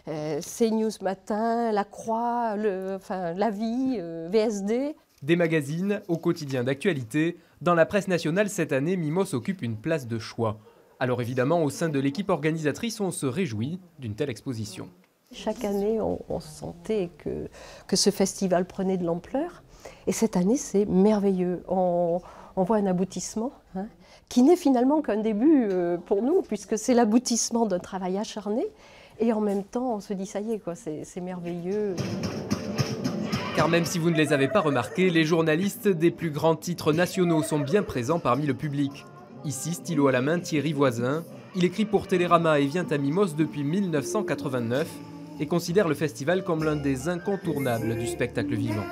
CNews Matin, La Croix, La Vie, VSD. Des magazines au quotidien d'actualité. Dans la presse nationale cette année, Mimos occupe une place de choix. Alors évidemment, au sein de l'équipe organisatrice, on se réjouit d'une telle exposition. Chaque année, on sentait que ce festival prenait de l'ampleur. Et cette année, c'est merveilleux. On voit un aboutissement, hein, qui n'est finalement qu'un début pour nous, puisque c'est l'aboutissement d'un travail acharné. Et en même temps, on se dit, ça y est, quoi, c'est merveilleux. Car même si vous ne les avez pas remarqués, les journalistes des plus grands titres nationaux sont bien présents parmi le public. Ici, stylo à la main, Thierry Voisin. Il écrit pour Télérama et vient à Mimos depuis 1989 et considère le festival comme l'un des incontournables du spectacle vivant.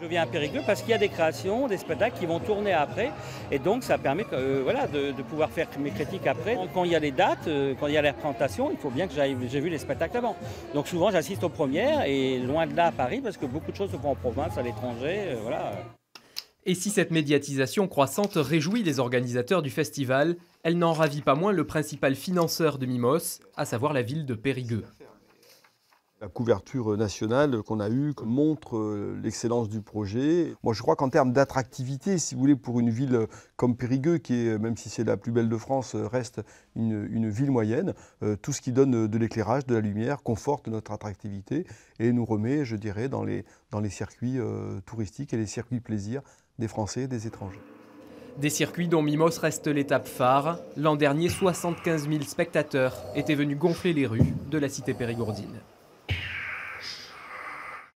Je viens à Périgueux parce qu'il y a des créations, des spectacles qui vont tourner après. Et donc ça permet de pouvoir faire mes critiques après. Quand il y a les dates, quand il y a les représentations, il faut bien que j'ai vu les spectacles avant. Donc souvent j'assiste aux premières et loin de là à Paris parce que beaucoup de choses se font en province, à l'étranger. Voilà. Et si cette médiatisation croissante réjouit les organisateurs du festival, elle n'en ravit pas moins le principal financeur de Mimos, à savoir la ville de Périgueux. La couverture nationale qu'on a eue montre l'excellence du projet. Moi, je crois qu'en termes d'attractivité, si vous voulez, pour une ville comme Périgueux, qui est, même si c'est la plus belle de France, reste une ville moyenne, tout ce qui donne de l'éclairage, de la lumière, conforte notre attractivité et nous remet, je dirais, dans les circuits touristiques et les circuits plaisir des Français et des étrangers. Des circuits dont Mimos reste l'étape phare. L'an dernier, 75 000 spectateurs étaient venus gonfler les rues de la cité périgourdine.